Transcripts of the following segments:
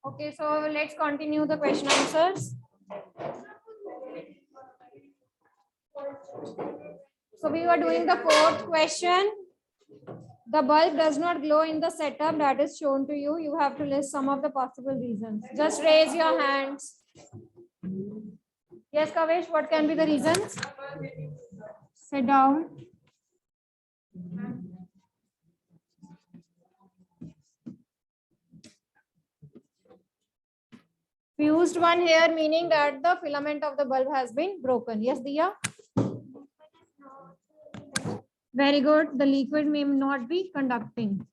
Okay, so let's continue the question answers. So we were doing the fourth question. The bulb does not glow in the setup that is shown to you. You have to list some of the possible reasons. Just raise your hands. Yes, Kavesh, what can be the reasons? Sit down. Fused one here, meaning that the filament of the bulb has been broken. Yes, Diya? Very good. The liquid may not be conducting.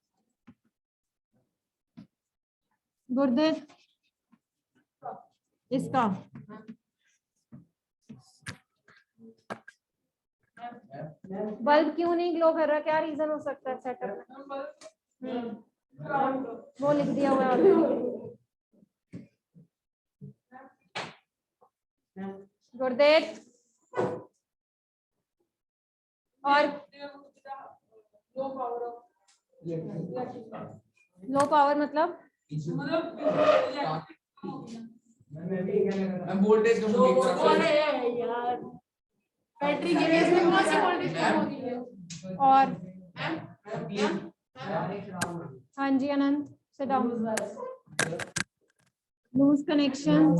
Gurdev? इसका bulb क्यों नहीं glow कर रहा? क्या reason हो सकता है setup में? वो लिख दिया हुआ है गुरदेव। और लो पावर मतलब वोल्टेज कम यार, बैटरी की रेस में कौन सी वोल्टेज कम होगी? और हाँ जी Anant, sit down. Loose connection.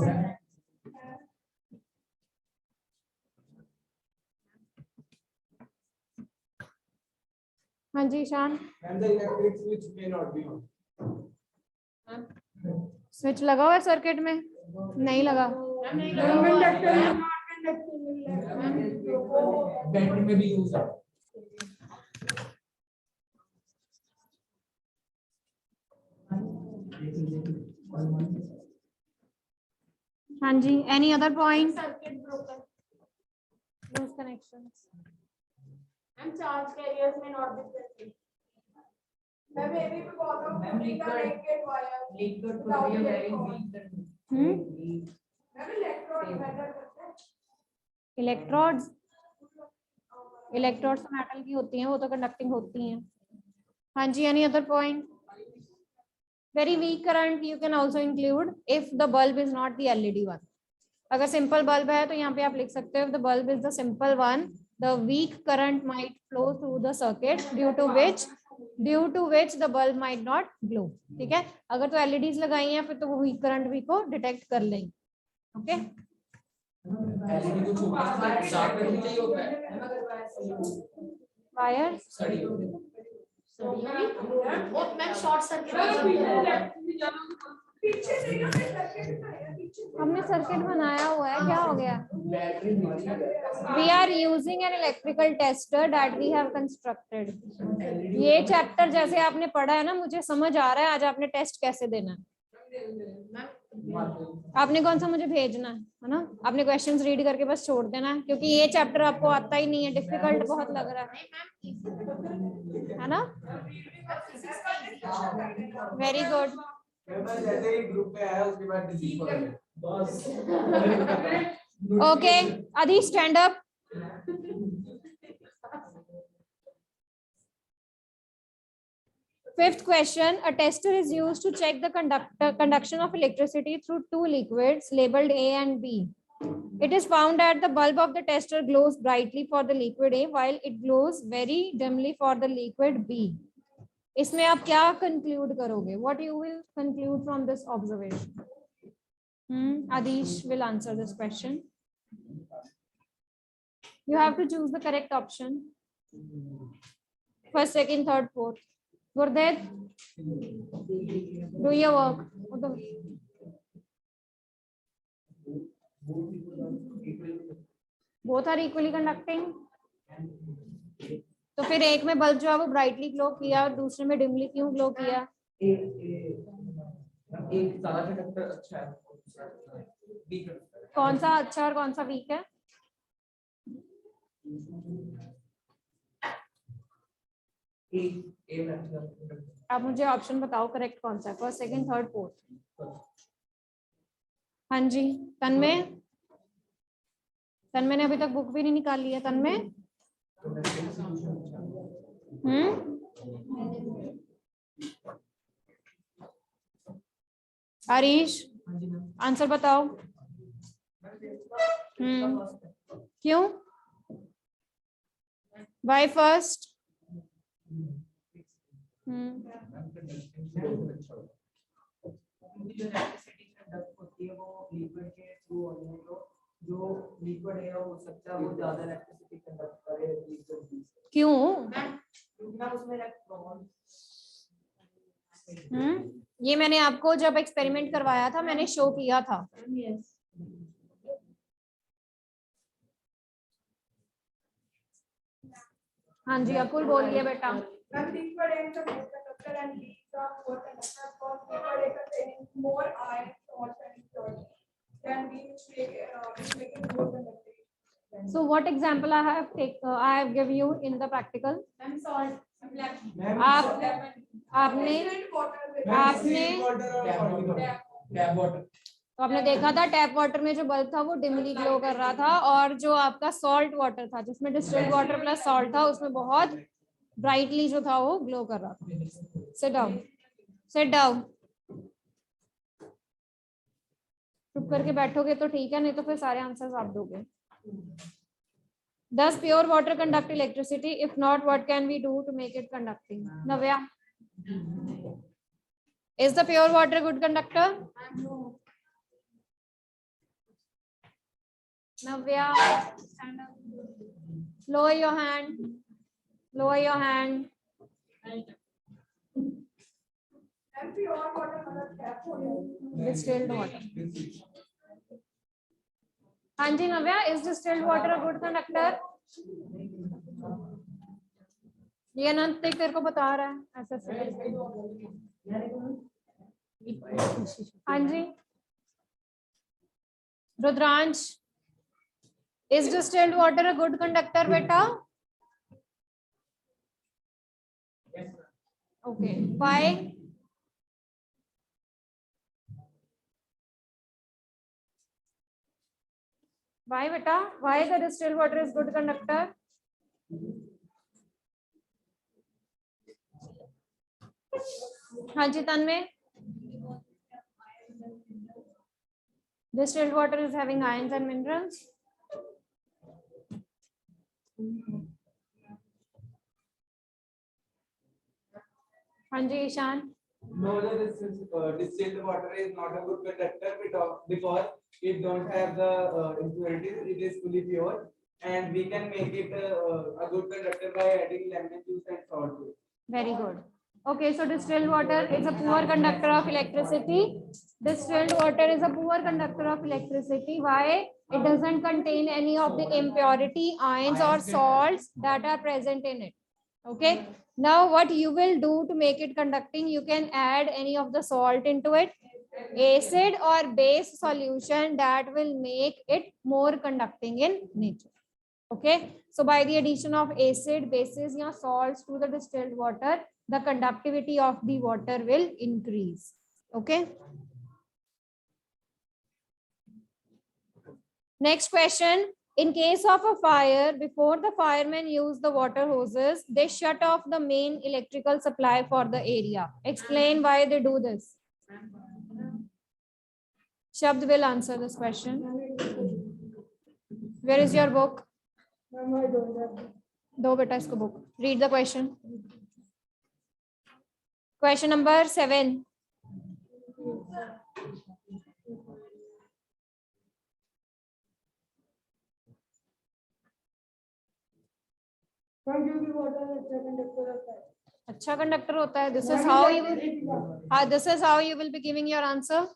हाँ जी ईशान। स्विच लगा हुआ है सर्किट में? नहीं लगा। बैटरी में भी यूज है। हाँ जी, any other point? Circuit broken, loose connections and charge carriers may not be present. मैं बेबी पे बहुत हूं, नेकेड वायर लीकेज तो ये वेरी वीक। मैं इलेक्ट्रोड मैटर करते हैं। इलेक्ट्रोड्स मेटल की होती हैं, वो तो कंडक्टिंग होती हैं। हाँ जी, any other point? Very weak current you can also include if the bulb is not the LED one. अगर सिंपल बल्ब है तो यहाँ पे आप लिख सकते हो if the bulb is the simple one, the weak current might flow through the circuit due to which the bulb might not glow. ठीक है, अगर तो LEDs लगाई हैं फिर तो वो weak current भी को डिटेक्ट कर लेंगे। ओके, वायर हमने सर्किट बनाया हुआ है, क्या हो गया? We are using an electrical tester that we have constructed. ये चैप्टर जैसे आपने पढ़ा है ना, मुझे समझ आ रहा है आज आपने टेस्ट कैसे देना है। आपने कौन सा मुझे भेजना है ना, आपने क्वेश्चंस रीड करके बस छोड़ देना है, क्योंकि ये चैप्टर आपको आता ही नहीं है, डिफिकल्ट बहुत लग रहा है ना। Very good. जैसे ही ग्रुप में आया उसके बाद डिलीट कर दिया। ओके, आदि stand up. Fifth question, a tester is used to check the conduction of electricity through two liquids labeled A and B. It is found that the bulb of the tester glows brightly for the liquid A while it glows very dimly for the liquid B. इसमें आप क्या conclude करोगे? What you will conclude from this observation? Adish will answer this question. You have to choose the correct option. First, second, third, fourth. Gurdev, do your work. Both are equally conducting. तो फिर एक में bulb जो है वो brightly glow किया और दूसरे में डिमली क्यों ग्लो किया? एक ज्यादा कंडक्टर अच्छा है, कौन सा अच्छा और कौन सा वीक है? आप मुझे ऑप्शन बताओ करेक्ट कौन सा है, फर्स्ट सेकंड थर्ड फोर्थ। हाँ जी, तन्मय ने अभी तक बुक भी नहीं निकाली है। तन्मय हरीश आंसर बताओ। क्यों? Why first? जो लिक्विड है हो सकता है वो ज्यादा इलेक्ट्रिसिटी कंडक्ट करे लिक्विड से। क्यों? क्योंकि उसमें इलेक्ट्रॉन ये मैंने आपको जब एक्सपेरिमेंट करवाया था मैंने शो किया था। हाँ जी अकुल बोलिए बेटा। So what example I have give you in the practical? तो आपने देखा था टैप वाटर में जो बल्ब था वो डिमली ग्लो कर रहा था, और जो आपका सॉल्ट वाटर था जिसमें डिस्टिल्ड वाटर प्लस सॉल्ट था उसमें बहुत ब्राइटली जो था वो ग्लो कर रहा था। Sit down, sit down. चुप करके बैठोगे तो ठीक है, नहीं तो फिर सारे आंसर्स आप दोगे। Does pure water conduct electricity? If not, what can we do to make it conducting? Navya, is the pure water good conductor? No. Navya, stand up. Lower your hand. Lower your hand. Distilled water. हाँ जी नव्या, is distilled water a good conductor? ये अनंत तेरे को बता रहा है ऐसा से। हाँ जी Rudransh, is distilled water a good conductor बेटा? Okay, why? Why बेटा? Why the distilled water is good conductor? हाँ जी तन्मय, distilled water is having ions and minerals. हाँ जी Ishan. No, this distilled water is not a good conductor because it don't have the impurities. It is fully pure, and we can make it a good conductor by adding lemon juice and salt to it. Very good. Okay, so distilled water is a poor conductor of electricity. Distilled water is a poor conductor of electricity. Why? It doesn't contain any of the impurity, ions or salts that are present in it. Okay. Now what you will do to make it conducting, you can add any of the salt into it, acid or base solution that will make it more conducting in nature. Okay, so by the addition of acid, bases or salts to the distilled water, the conductivity of the water will increase. Okay, next question. In case of a fire, before the firemen use the water hoses, they shut off the main electrical supply for the area. Explain why they do this. Shabd will answer this question. Where is your book? दो बेटा इसको book. Read the question. Question number 7. अच्छा conductor होता है. This is how you will. This is how you will be giving your answer.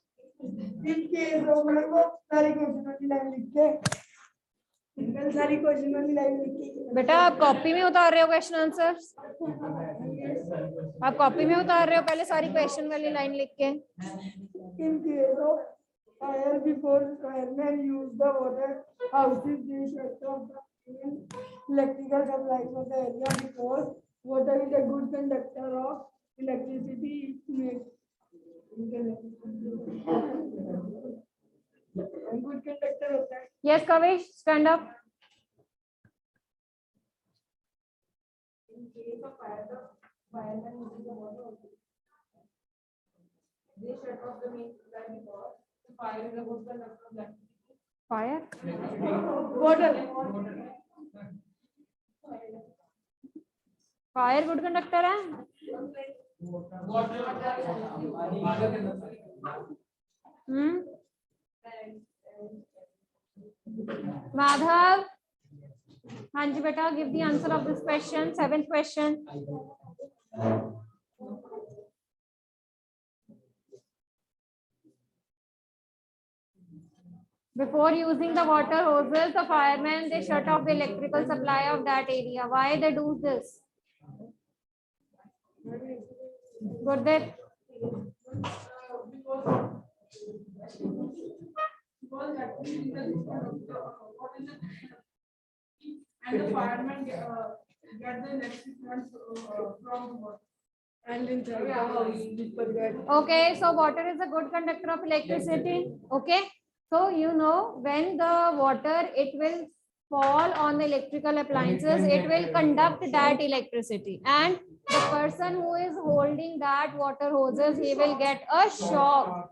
बेटा आप copy में उतार रहे हो क्वेश्चन आंसर्स? आप कॉपी में उतार रहे हो पहले सारी क्वेश्चन वाली लाइन लिख के? In case of fire, before firemen use the water houses, they shut off the electrical supplies of the area because water is a good conductor of electricity. Good conductor होता है. Yes, Kavish, stand up. In case of fire, the firemen use the water. They shut off the main supply because the fire is a good conductor of electricity. Fire. Water. Fire good conductor है. माधव, हाँ जी बेटा, give the answer of this question. 7th question. Before using the water hoses, the firemen, they shut off the electrical supply of that area. Why they do this? Gurdeep. And the firemen get the electricity from water. And in the house, people get. Okay, so water is a good conductor of electricity. Okay, so you know when the water, it will fall on the electrical appliances, it will conduct that electricity, and the person who is holding that water hoses, he will get a shock.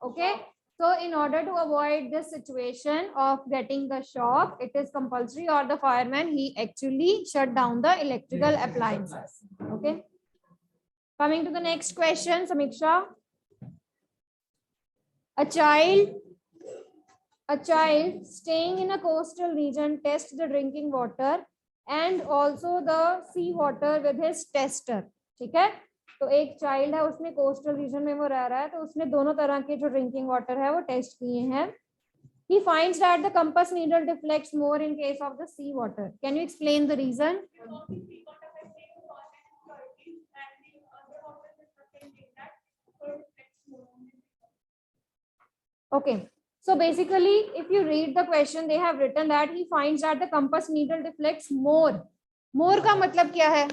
Okay, so in order to avoid this situation of getting the shock, it is compulsory, or the fireman, he actually shut down the electrical appliances. Okay. Coming to the next question, Samiksha. A child staying in a coastal region tests the drinking water and also the sea water with his tester. ठीक है, तो एक child है, उसने coastal region में वो रह रहा है, तो उसने दोनों तरह के जो ड्रिंकिंग वाटर है वो टेस्ट किए हैं. He finds that the compass needle deflects more in case of the sea water. Can you explain the reason? Okay, so basically if you read the question, they have written that he finds that the compass needle deflects more. More का मतलब क्या है?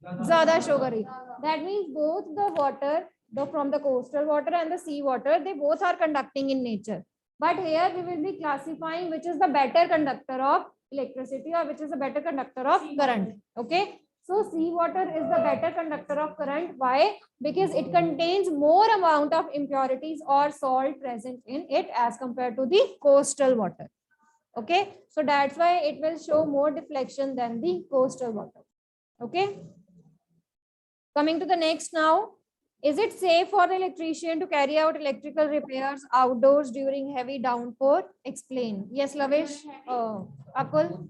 ज़्यादा sugary. That means both the water, from the coastal water and the sea water, they both are conducting in nature. But here we will be classifying which is the better conductor of electricity or which is the better conductor of current. Okay. So sea water is the better conductor of current. Why? Because it contains more amount of impurities or salt present in it as compared to the coastal water. Okay. So that's why it will show more deflection than the coastal water. Okay. Coming to the next now. Is it safe for the electrician to carry out electrical repairs outdoors during heavy downpour? Explain. Yes, Lavish. Akul.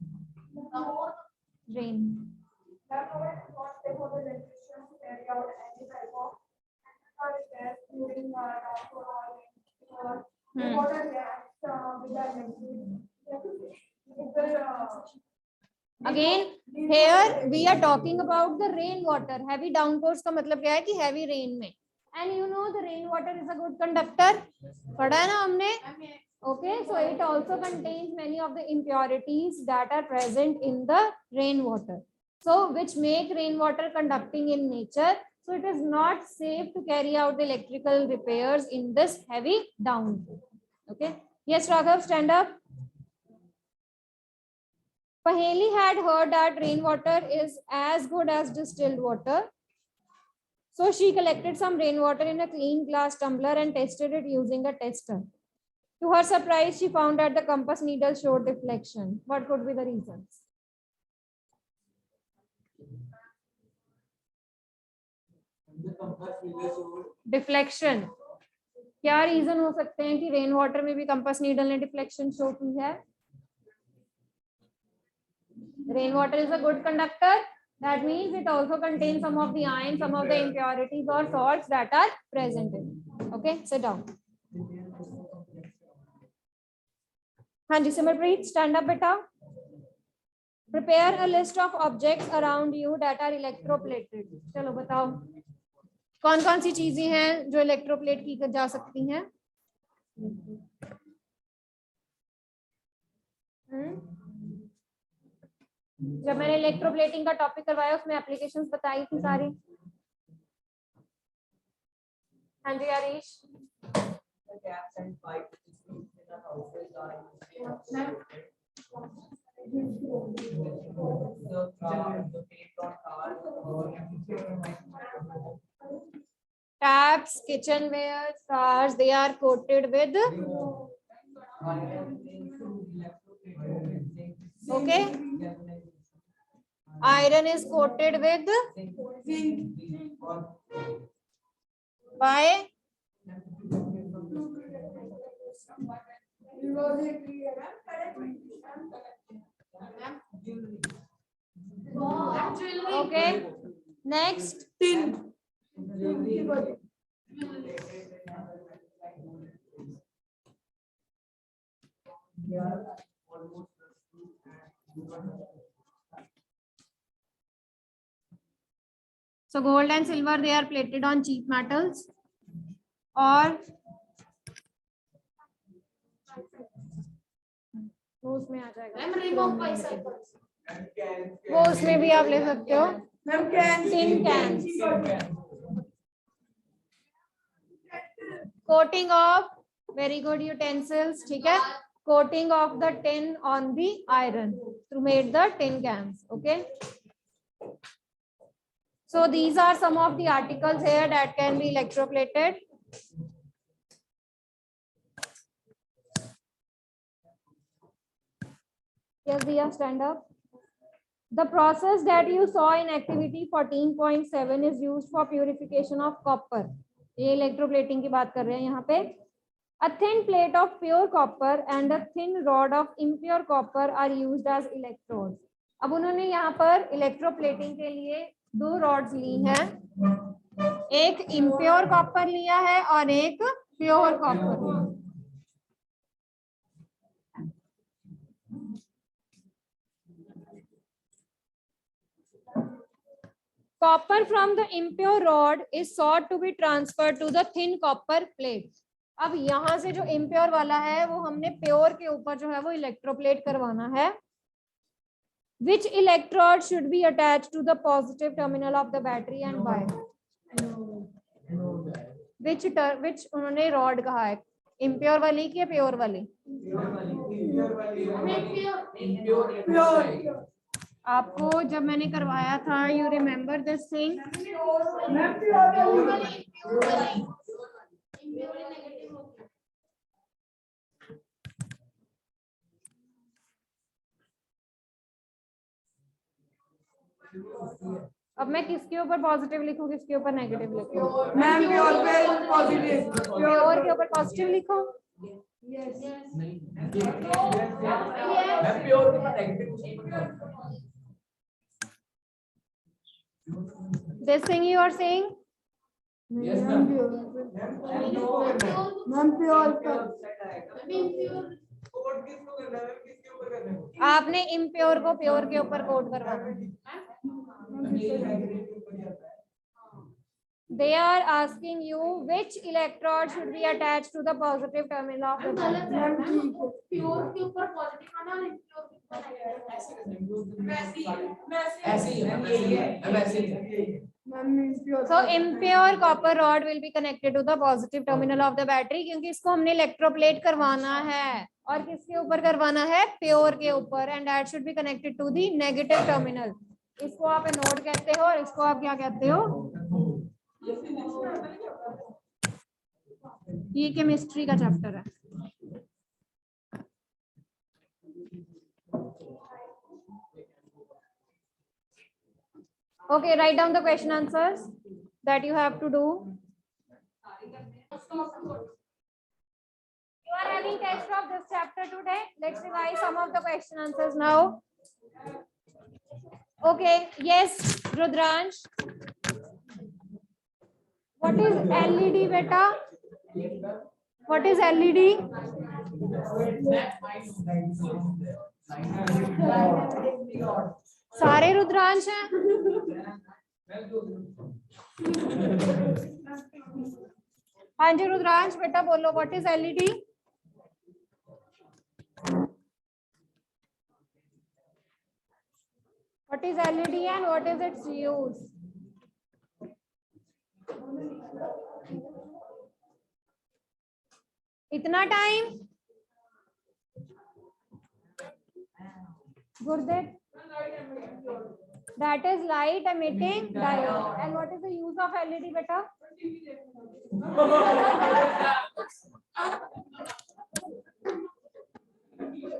Rain. Again, here we are talking about the rain water. Heavy downpours का मतलब क्या है कि heavy rain में. And you know the rain water is a good conductor. पढ़ा है ना हमने? Okay, so it also contains many of the impurities that are present in the rainwater. So which make rainwater conducting in nature. So it is not safe to carry out the electrical repairs in this heavy downpour. Okay. Yes, Raghav, stand up. Paheli had heard that rainwater is as good as distilled water. So she collected some rainwater in a clean glass tumbler and tested it using a tester. To her surprise, she found that the compass needle showed deflection. What could be the reasons? Deflection. क्या reason हो सकते हैं कि rain water में भी compass needle ने deflection show की है? Rainwater is a good conductor. That means it also contains some of the ions, some of the impurities or salts that are present in it. Okay, sit down. Hanji Simarpreet, stand up beta. Prepare a list of objects around you that are electroplated. चलो बताओ कौन कौन सी चीजें हैं जो electroplate की जा सकती हैं? जब मैंने इलेक्ट्रोप्लेटिंग का टॉपिक करवाया उसमें एप्लीकेशंस बताई थी सारी. हाँ जी Harish. taps, kitchenware, cars, they are coated with, okay, iron is coated with, by, okay, next, Tin. so gold and silver, they are plated on cheap metals, और वो उसमें आ जाएगा, वो उसमें भी आप ले सकते हो, Ma'am, can tin cans, coating of, very good, utensils, ठीक है, coating of the tin on the iron to make the tin cans, okay. So these are some of the articles here that can be electroplated. Yes, Diya, stand up. The process that you saw in activity 14.7 is used for purification of copper. ये electroplating की बात कर रहे हैं यहाँ पे. A thin plate of pure copper and a thin rod of impure copper are used as electrodes. अब उन्होंने यहाँ पर electroplating के लिए दो rods ली हैं. एक impure copper लिया है और एक pure copper. Copper from the impure rod is sought to be transferred to the thin copper plate. अब यहाँ से जो impure वाला है वो हमने pure के ऊपर जो है वो electroplate करवाना है. Which electrode should be attached to the positive terminal of the battery and why? Which उन्होंने rod कहा है, impure वाली की pure वाली? pure. आपको जब मैंने करवाया था, you remember this thing? Ma'am, pure. अब मैं किसके ऊपर पॉजिटिव लिखूं, किसके ऊपर नेगेटिव लिखूं? Ma'am, pure पे positive. प्योर के ऊपर पॉजिटिव लिखो. This thing you are saying? Ma'am, pure. आपने इम्प्योर को प्योर के ऊपर कोट करवाना. They are asking you which electrode should be attached to the positive terminal of the battery. Pure के ऊपर positive आना और impure So impure copper rod will be connected to the positive terminal of the battery, क्योंकि इसको हमने electroplate करवाना है और किसके ऊपर करवाना है, प्योर के ऊपर, and that should be connected to the negative terminal. इसको आप एनोड कहते हो और इसको आप क्या कहते हो? ये केमिस्ट्री का चैप्टर है. Okay, write down the question answers that you have to do. You are having test of this chapter today. Let's revise some of the question answers now. Okay, yes, Rudransh. What is LED, beta? What is LED? सारे रुद्रांश हैं. हाँ जी रुद्रांश बेटा बोलो, what is LED? What is LED and what is it's use? इतना time Gurudev? That is light emitting diode. And what is the use of LED, beta?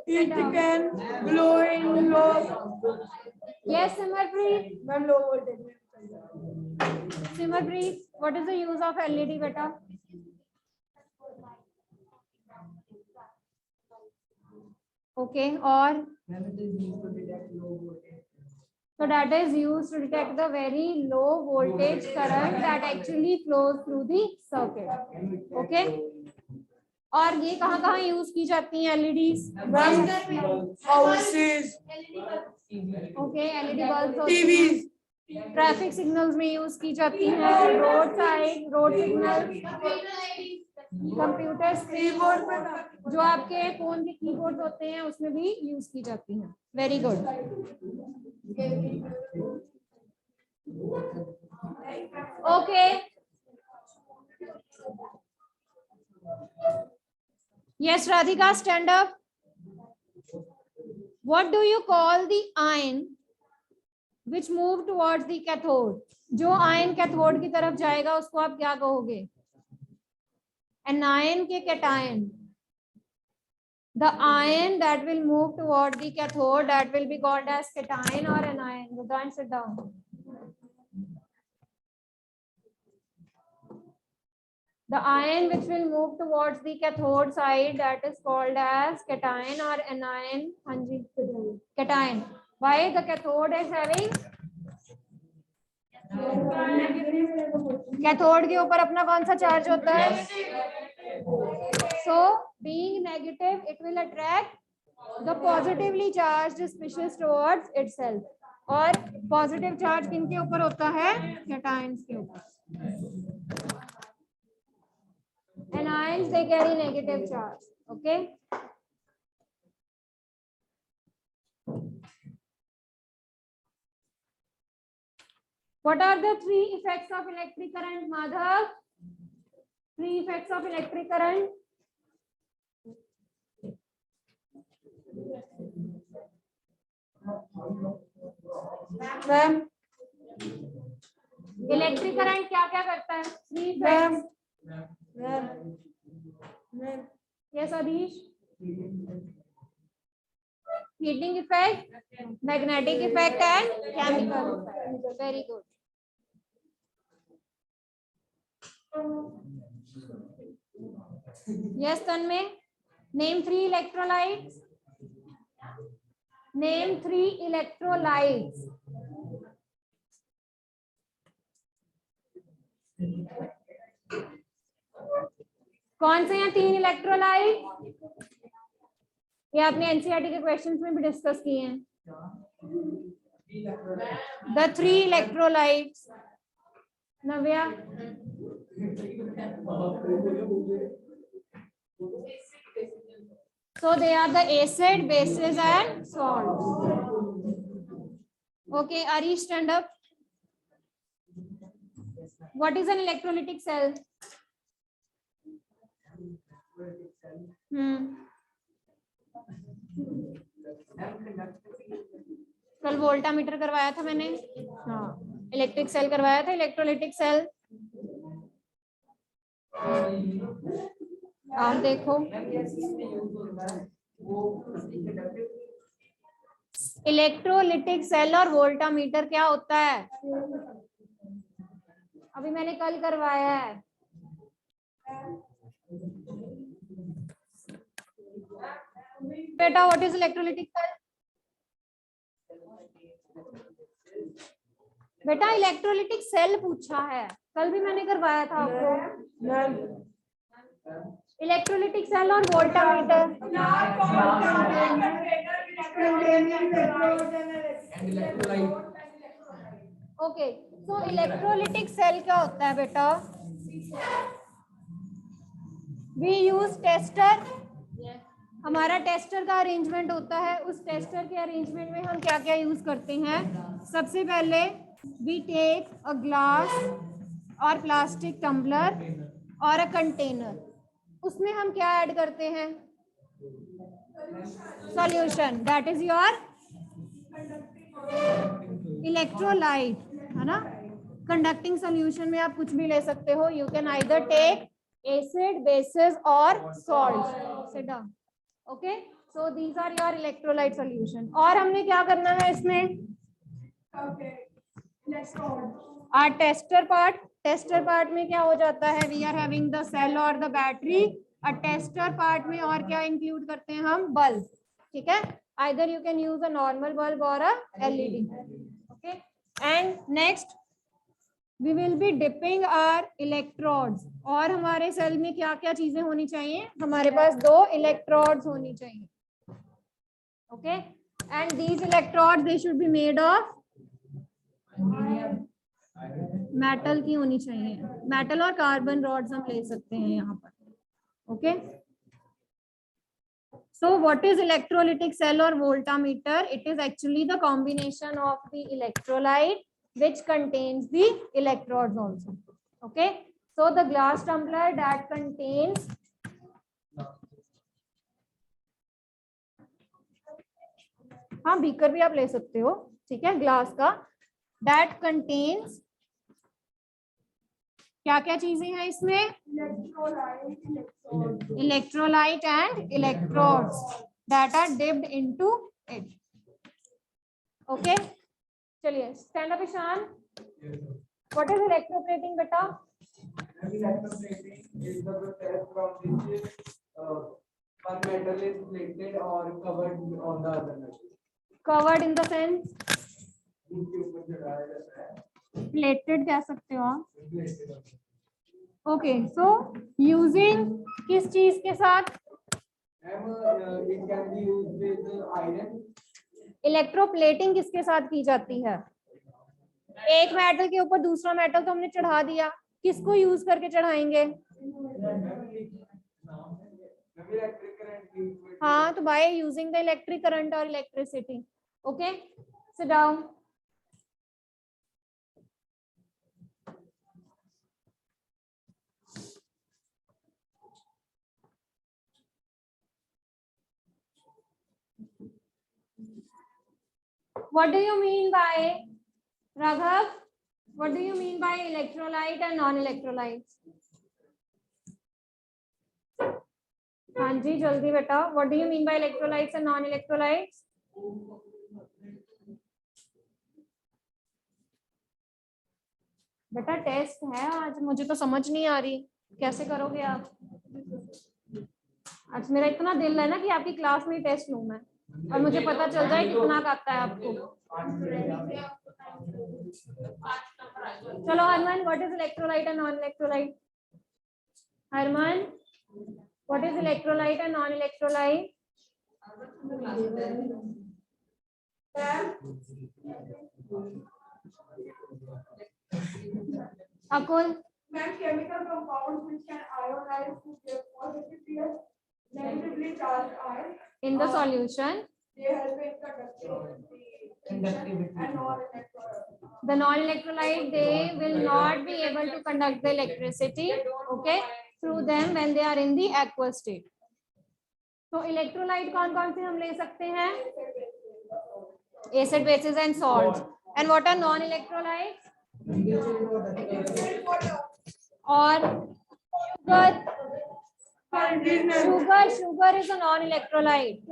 It can blow in low. Yes, Simarpreet. Ma'am, low voltage. Simarpreet, what is the use of LED, beta? Okay, or so that is used to detect the very low voltage current that actually flows through the circuit. Okay. और ये कहाँ use की जाती हैं LEDs? Houses, okay, LED bulb TVs, traffic signals में use की जाती हैं, road side road signal, computer screen keyboard पे जो आपके फोन के कीबोर्ड होते हैं उसमें भी यूज की जाती हैं. Very good. Okay, yes Radhika, stand up. What do you call the ion which move towards the cathode? जो आयन कैथोड की तरफ जाएगा उसको आप क्या कहोगे? Anion के cation. The ion that will move toward the cathode, that will be called as cation or anion. Rudran, sit down. The ion which will move towards the cathode side, that is called as cation or anion. Hanji, cation. Why the cathode is having? Cathode के ऊपर अपना कौन सा charge होता है? So being negative, it will attract the positively charged species towards itself. और positive charge किनके ऊपर होता है? कैटायंस के ऊपर. Anions, they carry negative charge. Okay. What are the three effects of electric current, Madhav? Three effects of electric current. Ma'am, electric current क्या क्या करता है? Three ma'am, effects. Ma'am, Yes, Adish. Heating effect, magnetic effect, and chemical effect. Very good. Yes, Tanmay. Name three electrolytes. Name three electrolytes. कौन से हैं तीन electrolyte? ये आपने एनसीईआरटी के क्वेश्चंस में भी डिस्कस किए हैं. The three electrolytes. Navya. So they are the acid, bases, and salts. Okay, Arish, stand up. What is an electrolytic cell? कल वोल्टामीटर करवाया था मैंने. हाँ, इलेक्ट्रिक सेल करवाया था. इलेक्ट्रोलिटिक सेल आप देखो. इलेक्ट्रोलिटिक सेल और वोल्टामीटर क्या होता है? अभी मैंने कल करवाया है. बेटा, व्हाट इज इलेक्ट्रोलिटिक सेल? बेटा, इलेक्ट्रोलिटिक सेल पूछा है. कल भी मैंने करवाया था आपको. मैम, इलेक्ट्रोलिटिक सेल और voltameter. Okay, so electrolytic cell क्या होता है बेटा? We use tester. हमारा टेस्टर का अरेंजमेंट होता है. उस टेस्टर के अरेंजमेंट में हम क्या क्या यूज करते हैं? सबसे पहले वी टेक अ ग्लास और प्लास्टिक टम्बलर और अ कंटेनर. उसमें हम क्या ऐड करते हैं? Solution. That is your electrolyte, है ना. कंडक्टिंग सोल्यूशन में आप कुछ भी ले सकते हो. You can either take acid, bases और salt. Sit down. Okay, so these are your electrolyte solution. और हमने क्या करना है इसमें? Okay. Next one. Our tester part. Tester part में क्या हो जाता है? We are having the cell और the battery. A tester part में और क्या इंक्लूड करते हैं हम? बल्ब. ठीक है, either you can use a normal bulb और a LED. Okay, and next we will be dipping our electrodes. और हमारे सेल में क्या क्या चीजें होनी चाहिए? हमारे पास 2 electrodes होनी चाहिए. Okay, and these electrodes they should be made of metal की होनी चाहिए. metal और carbon rods हम ले सकते हैं यहाँ पर. Okay, so what is electrolytic cell or voltmeter? It is actually the combination of the electrolyte which contains the electrodes also. Okay, so the glass tumbler that contains हाँ beaker भी आप ले सकते हो. ठीक है, ग्लास का. that contains क्या क्या चीजें हैं इसमें? Electrolyte and electrodes that are dipped into it. Okay, चलिए stand up Ishan. What is electroplating बेटा? Electroplating is the process from which one metal is plated or covered on the other metal. Covered in the sense इसके ऊपर चढ़ाया जाता है. plated कह सकते हो आप. Okay, so using किस चीज के साथ? It can be used with iron. Electroplating किसके साथ की जाती है? एक मेटल के ऊपर दूसरा मेटल तो हमने चढ़ा दिया. किसको यूज करके चढ़ाएंगे? हाँ, तो by using the electric current और electricity. Okay, sit down. What do you mean by Raghav? What do you mean by electrolyte and non-electrolytes? हाँ जी, जल्दी बेटा. What do you mean by electrolytes and non-electrolytes? बेटा test है आज, मुझे तो समझ नहीं आ रही. कैसे करोगे आप? आज मेरा इतना दिल है ना कि आपकी क्लास में टेस्ट लूं मैं और मुझे पता चल जाए कितना आता है आपको. चलो Harman, what is electrolyte and non electrolyte? Harman, what is electrolyte and non electrolyte? Akul, Ma'am, chemical compounds which can ionize to give positively negatively charged ions. in the solution, They help in conductivity and non-electrolyte. the non-electrolyte, they will not be able to conduct the electricity, okay, through them when they are in the aqueous state. तो electrolyte कौन कौन से हम ले सकते हैं? Acid, bases and salts. And what are non-electrolytes? और sugar. Sugar is a non-electrolyte.